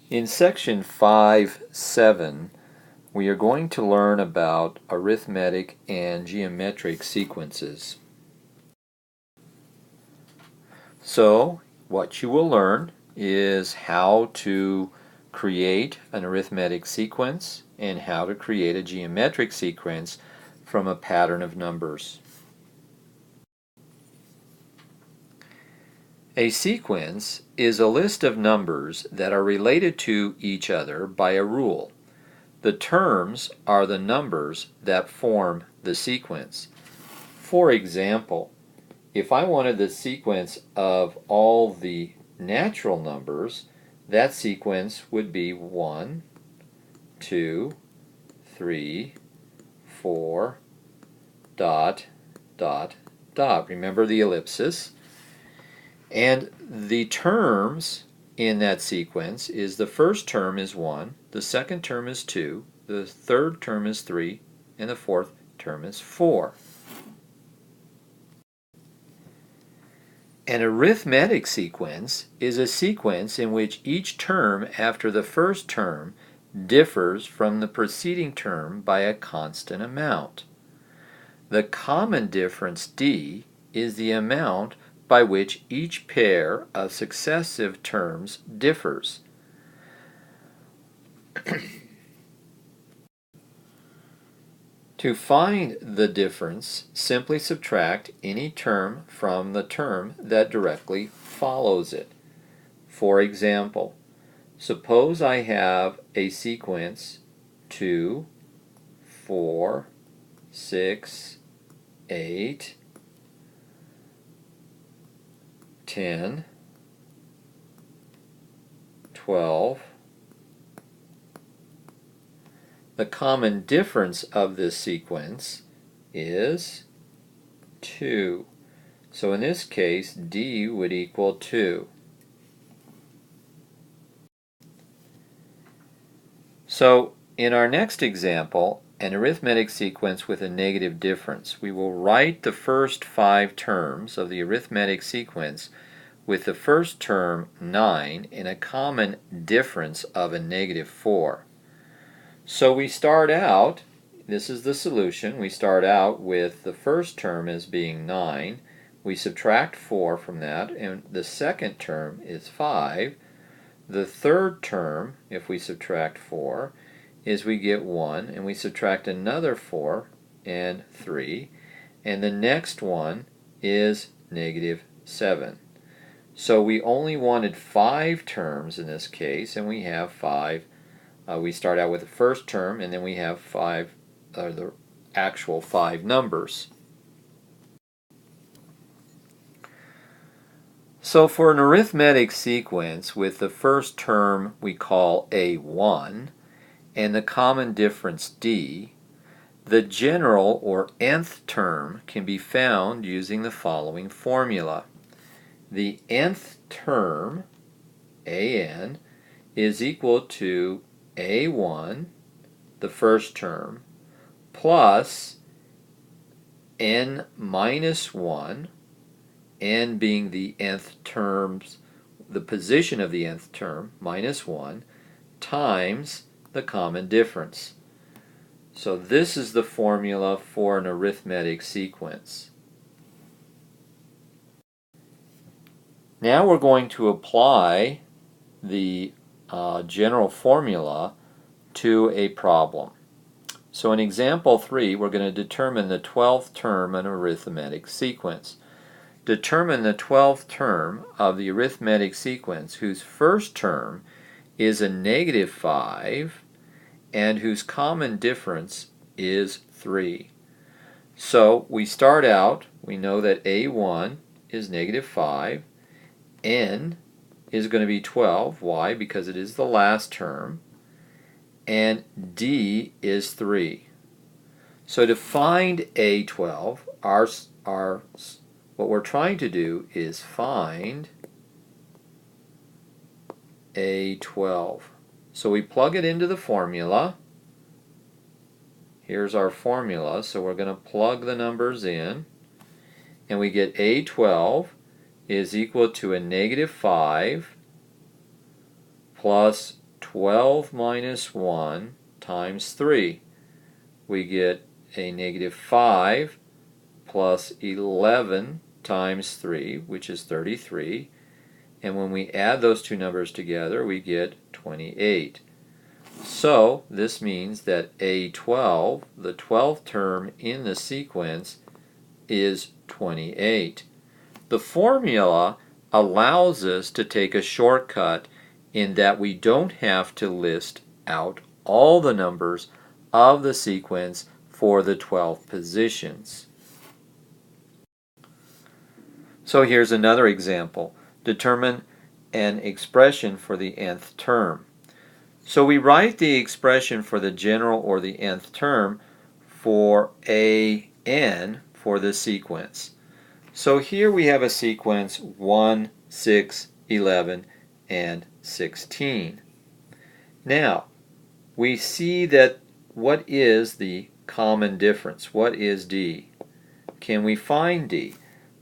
In section 5.7, we are going to learn about arithmetic and geometric sequences. So, what you will learn is how to create an arithmetic sequence and how to create a geometric sequence from a pattern of numbers. A sequence is a list of numbers that are related to each other by a rule. The terms are the numbers that form the sequence. For example, if I wanted the sequence of all the natural numbers, that sequence would be 1, 2, 3, 4, dot, dot, dot. Remember the ellipsis? And the terms in that sequence is the first term is 1, the second term is 2, the third term is 3, and the fourth term is 4. An arithmetic sequence is a sequence in which each term after the first term differs from the preceding term by a constant amount. The common difference d is the amount by which each pair of successive terms differs. To find the difference, simply subtract any term from the term that directly follows it. For example, suppose I have a sequence 2, 4, 6, 8, 10, 12. The common difference of this sequence is 2. So in this case, d would equal 2. So in our next example, an arithmetic sequence with a negative difference, we will write the first 5 terms of the arithmetic sequence with the first term 9 and a common difference of a negative 4. So we start out, this is the solution, we start out with the first term as being 9, we subtract 4 from that, and the second term is 5. The third term, if we subtract 4, is we get 1, and we subtract another 4 and 3, and the next one is negative 7. So we only wanted 5 terms in this case, and we have 5. We start out with the first term, and then we have 5, the actual 5 numbers. So for an arithmetic sequence with the first term we call A1 and the common difference D, the general or nth term can be found using the following formula. The nth term, AN, is equal to A1, the first term, plus n minus 1, n being the nth terms, the position of the nth term, minus 1, times the common difference. So this is the formula for an arithmetic sequence. Now we're going to apply the general formula to a problem. So in example 3, we're going to determine the 12th term in an arithmetic sequence. Determine the 12th term of the arithmetic sequence whose first term is a negative 5 and whose common difference is 3. So we start out, we know that A1 is negative 5, N is going to be 12. Why? Because it is the last term. And D is 3. So to find A12, what we're trying to do is find A12. So we plug it into the formula. Here's our formula. So we're going to plug the numbers in. And we get A12 is equal to a negative 5 plus 12 minus 1 times 3. We get a negative 5 plus 11 times 3, which is 33. And when we add those two numbers together, we get 28. So this means that A12, the 12th term in the sequence, is 28. The formula allows us to take a shortcut in that we don't have to list out all the numbers of the sequence for the 12 positions. So here's another example. Determine an expression for the nth term. So we write the expression for the general or the nth term for an for the sequence. So here we have a sequence 1, 6, 11, and 16. Now, we see that what is the common difference? What is D? Can we find D?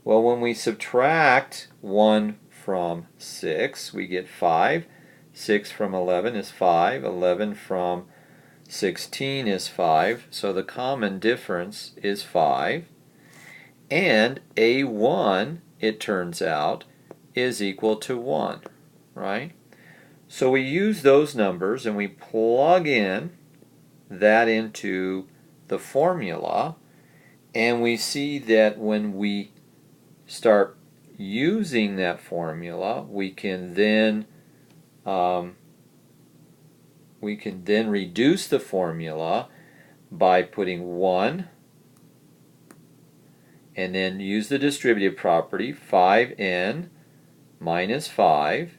Well, when we subtract 1 from 6, we get 5. 6 from 11 is 5. 11 from 16 is 5. So the common difference is 5. And A1, it turns out, is equal to 1, right? So we use those numbers and we plug in that into the formula, and we see that when we start using that formula, we can then reduce the formula by putting 1 and then use the distributive property, 5n minus 5,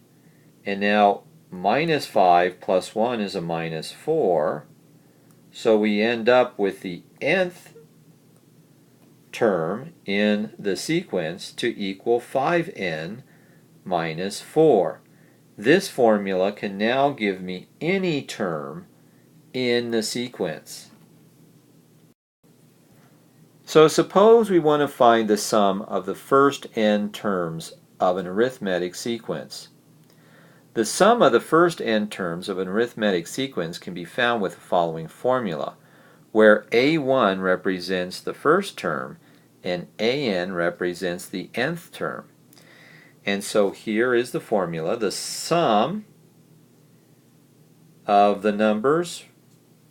and now minus 5 plus 1 is a minus 4, so we end up with the nth term in the sequence to equal 5n minus 4. This formula can now give me any term in the sequence. So suppose we want to find the sum of the first n terms of an arithmetic sequence. The sum of the first n terms of an arithmetic sequence can be found with the following formula, where A1 represents the first term and AN represents the nth term. And so here is the formula. The sum of the numbers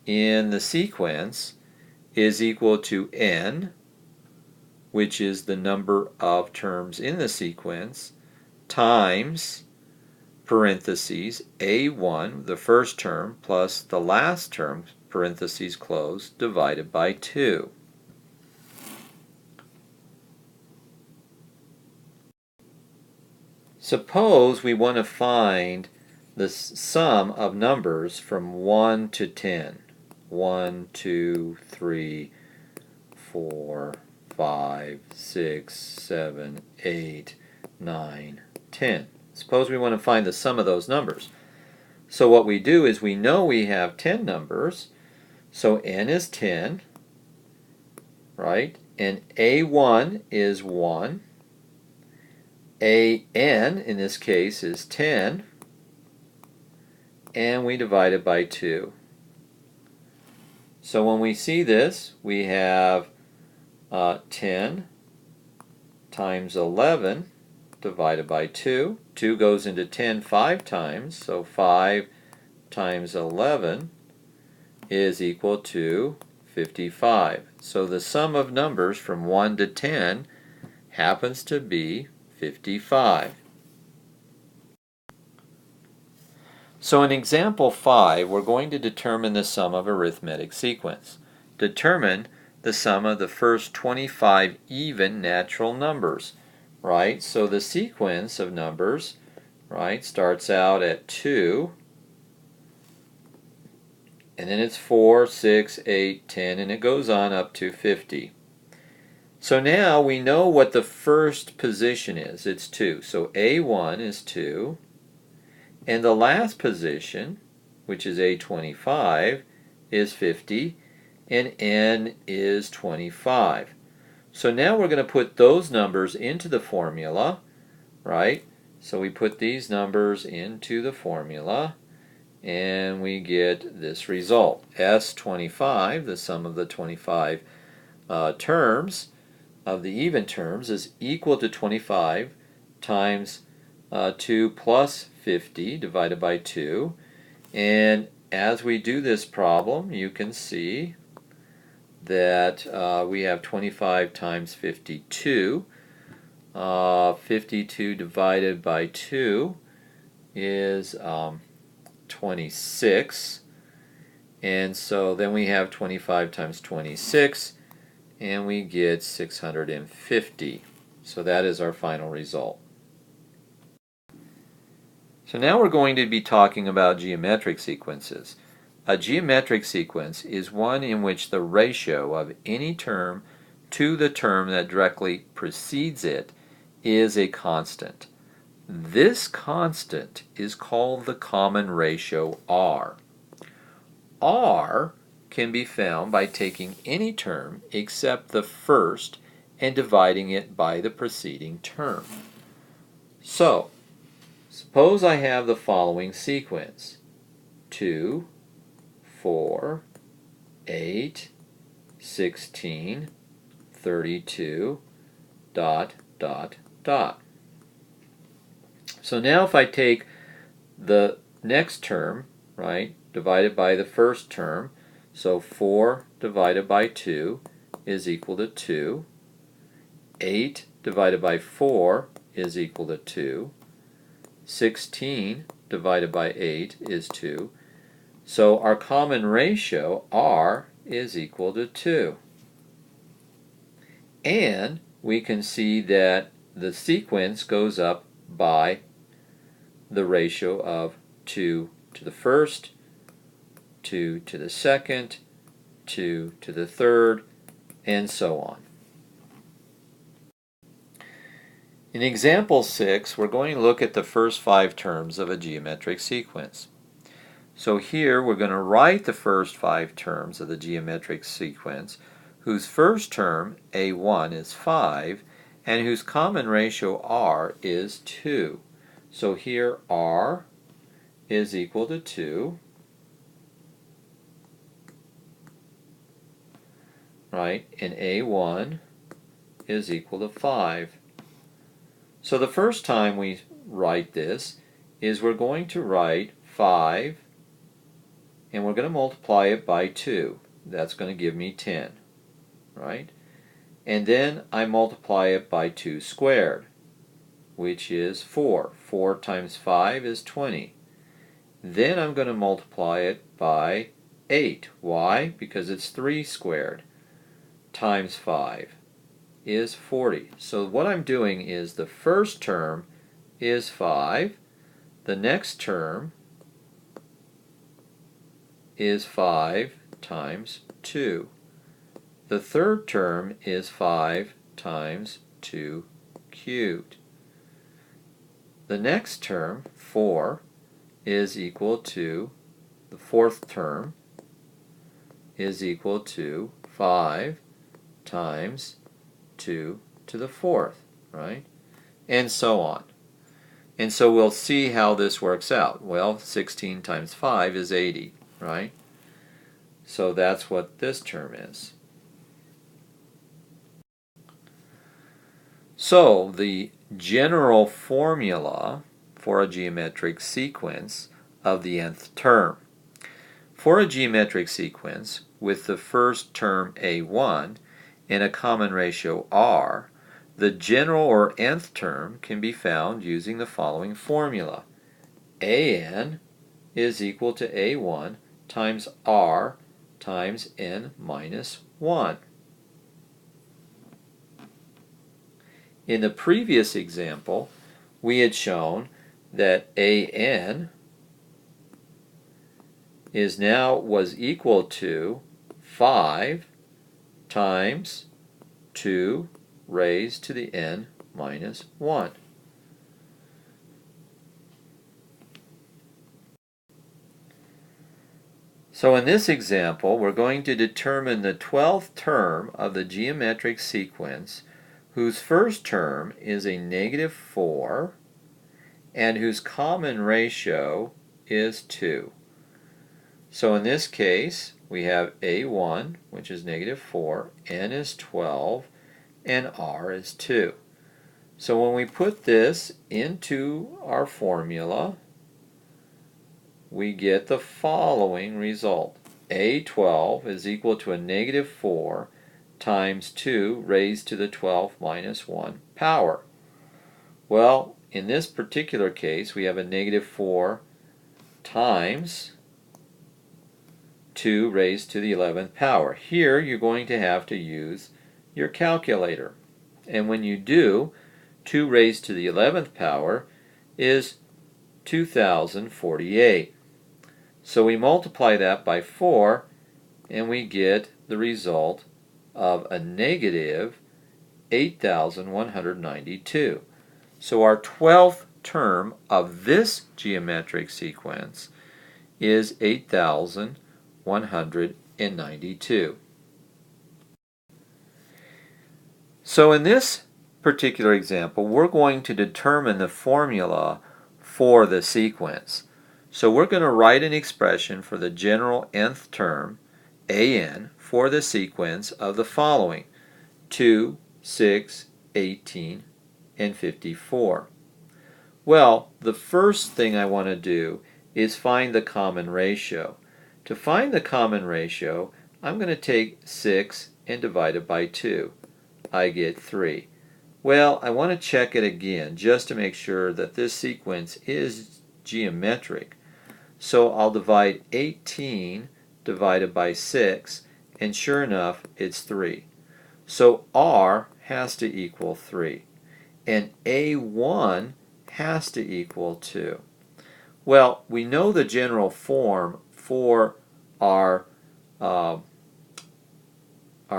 in the sequence is equal to n, which is the number of terms in the sequence, times parentheses A1, the first term, plus the last term, parentheses close, divided by 2. Suppose we want to find the sum of numbers from 1 to 10. 1, 2, 3, 4, 5, 6, 7, 8, 9, 10. Suppose we want to find the sum of those numbers. So what we do is we know we have 10 numbers, so n is 10, right? And A1 is 1. AN, in this case, is 10, and we divide it by 2. So when we see this, we have 10 times 11 divided by 2. 2 goes into 10 5 times, so 5 times 11 is equal to 55. So the sum of numbers from 1 to 10 happens to be 55. So in example 5, we're going to determine the sum of arithmetic sequence. Determine the sum of the first 25 even natural numbers, right? So the sequence of numbers, right, starts out at 2, and then it's 4, 6, 8, 10, and it goes on up to 50. So now we know what the first position is. It's 2. So A1 is 2. And the last position, which is A25, is 50. And N is 25. So now we're going to put those numbers into the formula, right? So we put these numbers into the formula. and we get this result. S25, the sum of the 25 terms of the even terms, is equal to 25 times 2 plus 50 divided by 2. And as we do this problem, you can see that we have 25 times 52. 52 divided by 2 is 26. And so then we have 25 times 26, and we get 650. So that is our final result. So now we're going to be talking about geometric sequences. A geometric sequence is one in which the ratio of any term to the term that directly precedes it is a constant. This constant is called the common ratio R. R can be found by taking any term except the first and dividing it by the preceding term. So, suppose I have the following sequence: 2, 4, 8, 16, 32, ... So now if I take the next term, right, divided by the first term, so 4 divided by 2 is equal to 2. 8 divided by 4 is equal to 2. 16 divided by 8 is 2. So our common ratio, R, is equal to 2. And we can see that the sequence goes up by the ratio of 2 to the first, 2 to the second, 2 to the third, and so on. In example 6, we're going to look at the first 5 terms of a geometric sequence. So here we're going to write the first 5 terms of the geometric sequence, whose first term, A1, is 5, and whose common ratio, R, is 2. So here R is equal to 2, right, and A1 is equal to 5. So the first time we write this is we're going to write 5, and we're going to multiply it by 2. That's going to give me 10, right? And then I multiply it by 2 squared, which is 4. 4 times 5 is 20. Then I'm going to multiply it by 8. Why? Because it's 3 squared times 5 is 40. So what I'm doing is the first term is 5, the next term is 5 times 2. The third term is 5 times 2 cubed. The next term, 4, is equal to, the fourth term is equal to 5 times 2 to the fourth, right? And so on. And so we'll see how this works out. Well, 16 times 5 is 80, right? So that's what this term is. So the general formula for a geometric sequence of the nth term. For a geometric sequence with the first term A1 and a common ratio R, the general or nth term can be found using the following formula. An is equal to A1 times R times n minus 1. In the previous example, we had shown that An was equal to 5 times 2 raised to the n minus 1. So in this example, we're going to determine the 12th term of the geometric sequence whose first term is a negative 4 and whose common ratio is 2. So in this case, we have A1, which is negative 4, N is 12, and R is 2. So when we put this into our formula, we get the following result. A12 is equal to a negative 4 times 2 raised to the 12 minus 1 power. Well, in this particular case, we have a negative 4 times 2 raised to the 11th power. Here, you're going to have to use your calculator. And when you do, 2 raised to the 11th power is 2048. So we multiply that by 4, and we get the result of a negative 8,192. So our 12th term of this geometric sequence is 8,192. So in this particular example, we're going to determine the formula for the sequence. So we're going to write an expression for the general nth term, an, for the sequence of the following: 2, 6, 18, and 54. Well, the first thing I want to do is find the common ratio. To find the common ratio, I'm going to take 6 and divide it by 2. I get 3. Well, I want to check it again just to make sure that this sequence is geometric. So I'll divide 18 divided by 6, and sure enough, it's 3. So R has to equal 3, and A1 has to equal 2. Well, we know the general form for our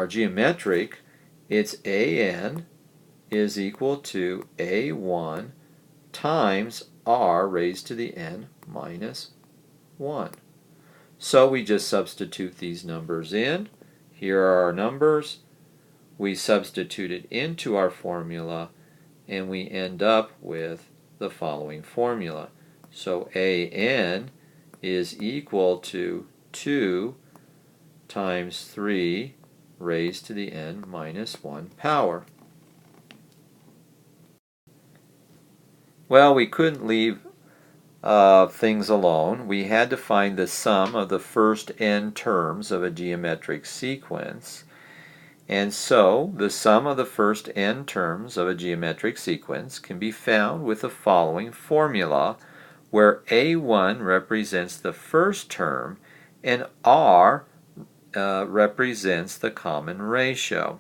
geometric. It's AN is equal to A1 times R raised to the n minus 1. So we just substitute these numbers in. Here are our numbers. We substitute it into our formula, and we end up with the following formula. So AN is equal to 2 times 3 raised to the n minus 1 power. Well, we couldn't leave things alone. We had to find the sum of the first n terms of a geometric sequence. And so, the sum of the first n terms of a geometric sequence can be found with the following formula, where A1 represents the first term and R represents the common ratio.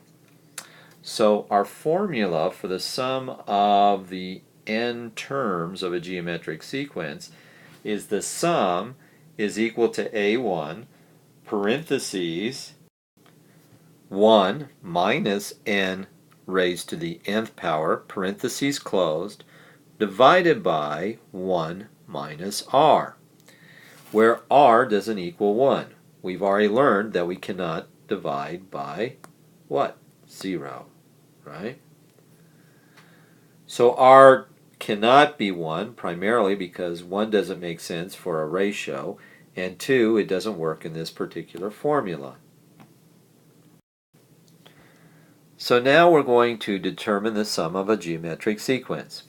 So our formula for the sum of the n terms of a geometric sequence is the sum is equal to A1 parentheses 1 minus n raised to the nth power, parentheses closed, divided by 1 minus r, where r doesn't equal 1. We've already learned that we cannot divide by what? 0, right? So r cannot be 1, primarily because 1 doesn't make sense for a ratio, and 2, it doesn't work in this particular formula. So now we're going to determine the sum of a geometric sequence.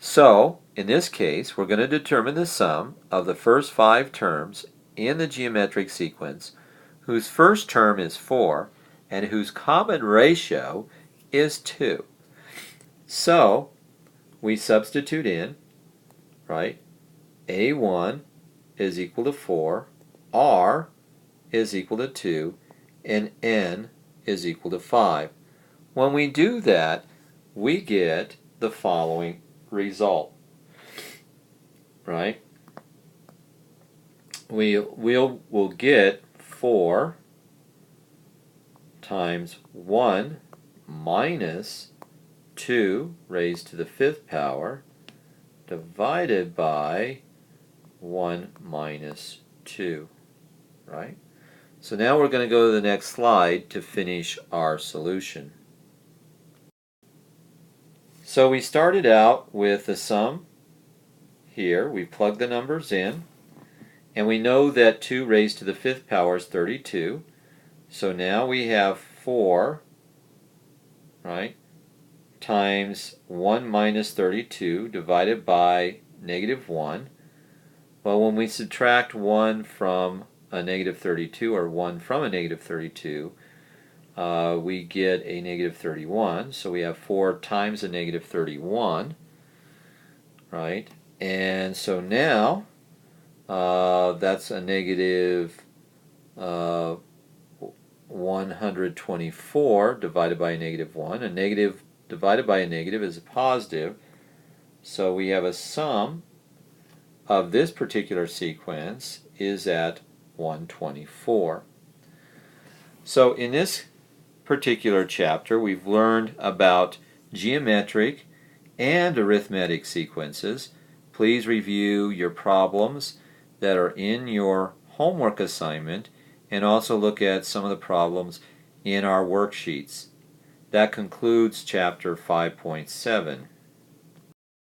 So, in this case, we're going to determine the sum of the first 5 terms in the geometric sequence, whose first term is 4, and whose common ratio is 2. So, we substitute in, right, A1 is equal to 4, R is equal to 2, and N is equal to 5. When we do that, we get the following result, right? We'll get 4 times 1 minus 2 raised to the 5th power divided by 1 minus 2, right? So now we're going to go to the next slide to finish our solution. So we started out with the sum here. We plugged the numbers in, And we know that 2 raised to the 5th power is 32. So now we have 4, right, times 1 minus 32 divided by negative 1. Well, when we subtract 1 from a negative 32, or 1 from a negative 32, we get a negative 31. So we have 4 times a negative 31, right? And so now that's a negative 124 divided by a negative 1. A negative divided by a negative is a positive. So we have a sum of this particular sequence is at 124. So in this particular chapter, we've learned about geometric and arithmetic sequences. Please review your problems that are in your homework assignment and also look at some of the problems in our worksheets. That concludes chapter 5.7.